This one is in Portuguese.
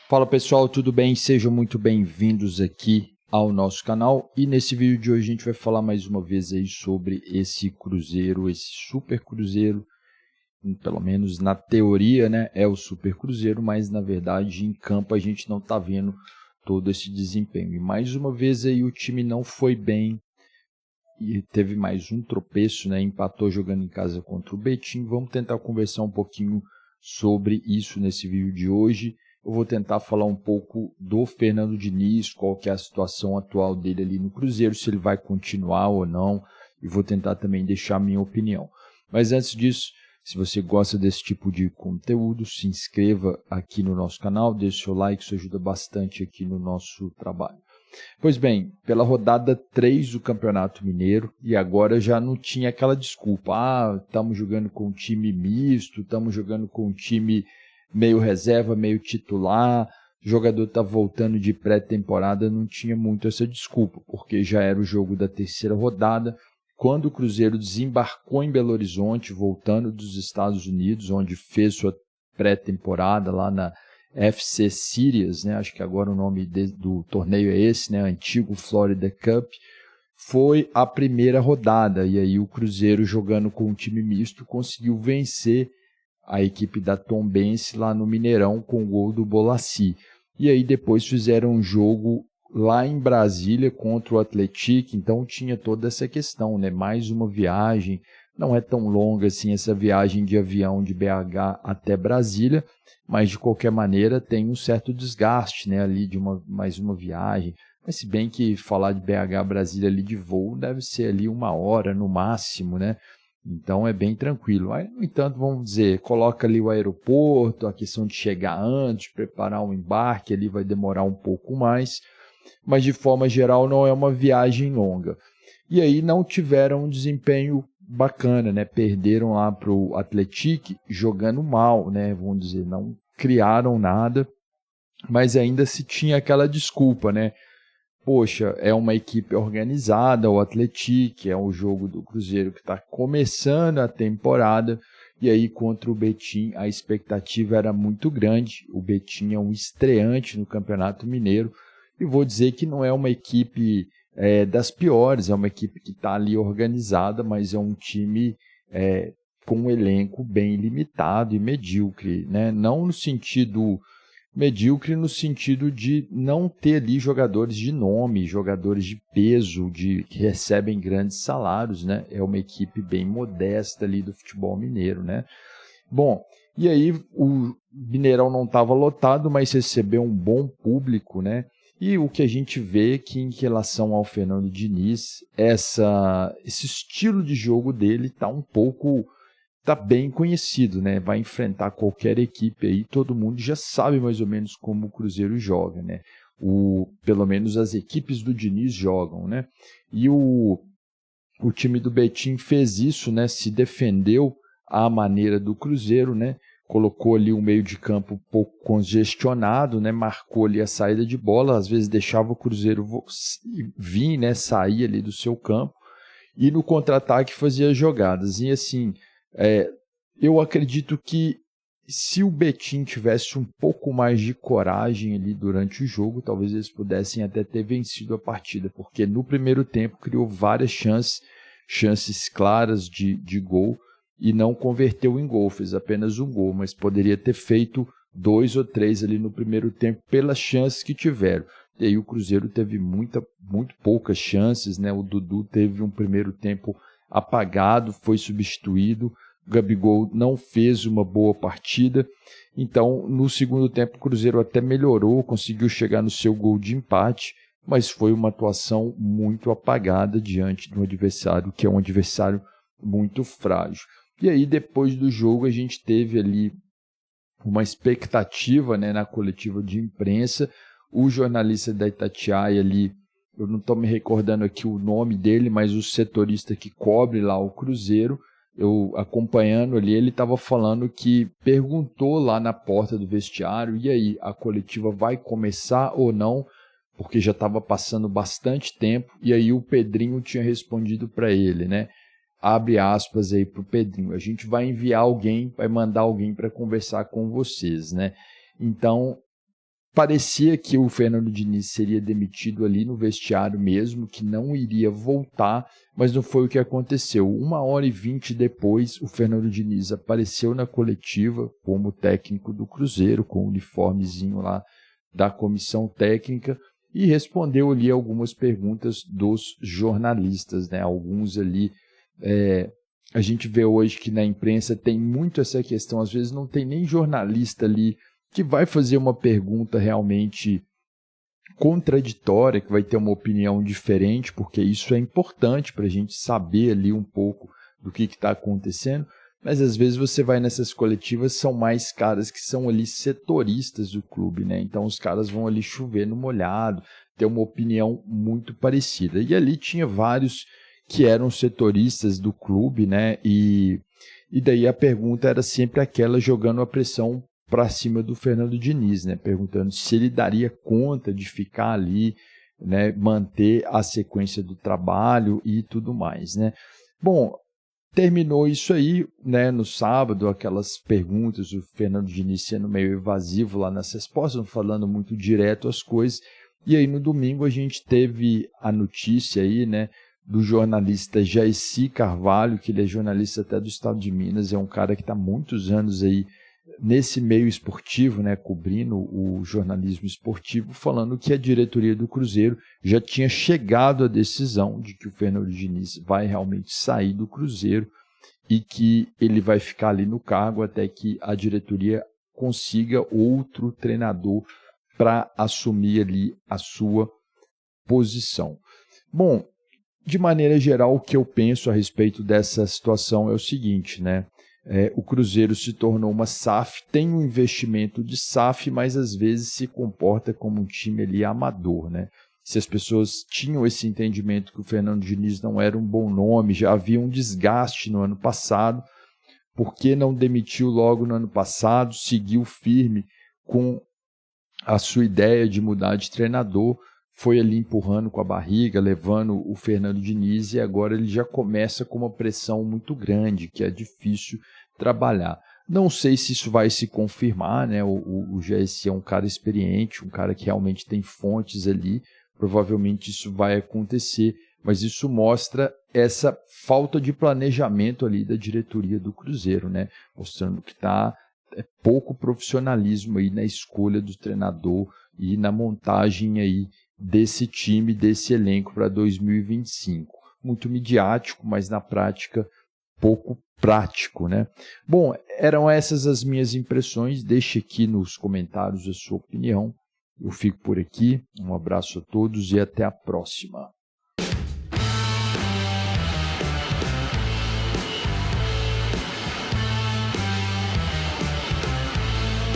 Fala pessoal, tudo bem? Sejam muito bem-vindos aqui ao nosso canal e nesse vídeo de hoje a gente vai falar mais uma vez aí sobre esse cruzeiro, esse super cruzeiro, pelo menos na teoria, né, é o super cruzeiro, mas na verdade em campo a gente não está vendo todo esse desempenho. E mais uma vez aí o time não foi bem e teve mais um tropeço, né, empatou jogando em casa contra o Betim. Vamos tentar conversar um pouquinho sobre isso nesse vídeo de hoje. Eu vou tentar falar um pouco do Fernando Diniz, qual que é a situação atual dele ali no Cruzeiro, se ele vai continuar ou não, e vou tentar também deixar a minha opinião. Mas antes disso, se você gosta desse tipo de conteúdo, se inscreva aqui no nosso canal, deixe seu like, isso ajuda bastante aqui no nosso trabalho. Pois bem, pela rodada 3 do Campeonato Mineiro, e agora já não tinha aquela desculpa, estamos jogando com um time misto, estamos jogando com um time meio reserva, meio titular, o jogador está voltando de pré-temporada, não tinha muito essa desculpa, porque já era o jogo da terceira rodada, quando o Cruzeiro desembarcou em Belo Horizonte, voltando dos Estados Unidos, onde fez sua pré-temporada lá na FC Series, né? Acho que agora o nome do torneio é esse, né? Antigo Florida Cup. Foi a primeira rodada, e aí o Cruzeiro, jogando com um time misto, conseguiu vencer a equipe da Tombense lá no Mineirão com o gol do Bolassi. E aí depois fizeram um jogo lá em Brasília contra o Atlético, então tinha toda essa questão, né? Mais uma viagem, não é tão longa assim essa viagem de avião de BH até Brasília, mas de qualquer maneira tem um certo desgaste, né? Ali de mais uma viagem. Mas se bem que falar de BH a Brasília ali de voo deve ser ali 1 hora no máximo, né? Então é bem tranquilo. Aí, no entanto, vamos dizer, coloca ali o aeroporto, a questão de chegar antes, preparar um embarque, ali vai demorar um pouco mais, mas de forma geral não é uma viagem longa. E aí não tiveram um desempenho bacana, né? Perderam lá para o Atlético jogando mal, né? Vamos dizer, não criaram nada, mas ainda se tinha aquela desculpa, né? Poxa, é uma equipe organizada, o Atlético, é um jogo do Cruzeiro que está começando a temporada, e aí contra o Betim a expectativa era muito grande. O Betim é um estreante no Campeonato Mineiro, e vou dizer que não é uma equipe das piores, é uma equipe que está ali organizada, mas é um time com um elenco bem limitado e medíocre, né? Não no sentido medíocre no sentido de não ter ali jogadores de nome, jogadores de peso, que recebem grandes salários, né? É uma equipe bem modesta ali do futebol mineiro, né? Bom, e aí o Mineirão não estava lotado, mas recebeu um bom público, né? E o que a gente vê é que em relação ao Fernando Diniz, esse estilo de jogo dele está bem conhecido, né? Vai enfrentar qualquer equipe aí, todo mundo já sabe mais ou menos como o Cruzeiro joga, né? Pelo menos as equipes do Diniz jogam, né? E o time do Betim fez isso, né? Se defendeu à maneira do Cruzeiro, né? Colocou ali um meio de campo um pouco congestionado, né? Marcou ali a saída de bola, às vezes deixava o Cruzeiro vir, né? Sair ali do seu campo e no contra-ataque fazia jogadas. E assim, eu acredito que se o Betim tivesse um pouco mais de coragem ali durante o jogo, talvez eles pudessem até ter vencido a partida, porque no primeiro tempo criou várias chances claras de gol e não converteu em gol, fez apenas um gol, mas poderia ter feito 2 ou 3 ali no primeiro tempo pelas chances que tiveram. E aí o Cruzeiro teve muito poucas chances, né? O Dudu teve um primeiro tempo apagado, foi substituído, o Gabigol não fez uma boa partida, então no segundo tempo o Cruzeiro até melhorou, conseguiu chegar no seu gol de empate, mas foi uma atuação muito apagada diante de um adversário que é um adversário muito frágil. E aí depois do jogo a gente teve ali uma expectativa, né, na coletiva de imprensa, o jornalista da Itatiaia ali, eu não estou me recordando aqui o nome dele, mas o setorista que cobre lá o Cruzeiro, eu acompanhando ali, ele estava falando que perguntou lá na porta do vestiário, e aí, a coletiva vai começar ou não? Porque já estava passando bastante tempo, e aí o Pedrinho tinha respondido para ele, né? Abre aspas aí para o Pedrinho, a gente vai enviar alguém, vai mandar alguém para conversar com vocês, né? Então, parecia que o Fernando Diniz seria demitido ali no vestiário mesmo, que não iria voltar, mas não foi o que aconteceu. 1h20 depois, o Fernando Diniz apareceu na coletiva como técnico do Cruzeiro, com o uniformezinho lá da comissão técnica, e respondeu ali algumas perguntas dos jornalistas, né? Alguns ali, a gente vê hoje que na imprensa tem muito essa questão, às vezes não tem nem jornalista ali que vai fazer uma pergunta realmente contraditória, que vai ter uma opinião diferente, porque isso é importante para a gente saber ali um pouco do que está acontecendo, mas às vezes você vai nessas coletivas, são mais caras que são ali setoristas do clube, né? Então os caras vão ali chover no molhado, ter uma opinião muito parecida. E ali tinha vários que eram setoristas do clube, né? E daí a pergunta era sempre aquela, jogando a pressão para cima do Fernando Diniz, né? Perguntando se ele daria conta de ficar ali, né? Manter a sequência do trabalho e tudo mais, né? Bom, terminou isso aí, né? No sábado, aquelas perguntas, o Fernando Diniz sendo meio evasivo lá nas respostas, não falando muito direto as coisas. E aí no domingo a gente teve a notícia aí, né? Do jornalista Jaeci Carvalho, que ele é jornalista até do estado de Minas, é um cara que está há muitos anos aí nesse meio esportivo, né, cobrindo o jornalismo esportivo, falando que a diretoria do Cruzeiro já tinha chegado à decisão de que o Fernando Diniz vai realmente sair do Cruzeiro e que ele vai ficar ali no cargo até que a diretoria consiga outro treinador para assumir ali a sua posição. Bom, de maneira geral, o que eu penso a respeito dessa situação é o seguinte, né? O Cruzeiro se tornou uma SAF, tem um investimento de SAF, mas às vezes se comporta como um time ali amador, né? Se as pessoas tinham esse entendimento que o Fernando Diniz não era um bom nome, já havia um desgaste no ano passado, por que não demitiu logo no ano passado, seguiu firme com a sua ideia de mudar de treinador, foi ali empurrando com a barriga, levando o Fernando Diniz, e agora ele já começa com uma pressão muito grande, que é difícil trabalhar. Não sei se isso vai se confirmar, né? O Jaeci é um cara experiente, um cara que realmente tem fontes ali, provavelmente isso vai acontecer, mas isso mostra essa falta de planejamento ali da diretoria do Cruzeiro, né? Mostrando que pouco profissionalismo aí na escolha do treinador e na montagem aí desse time, desse elenco para 2025. Muito midiático, mas na prática pouco prático, né? Bom, eram essas as minhas impressões. Deixe aqui nos comentários a sua opinião. Eu fico por aqui. Um abraço a todos e até a próxima.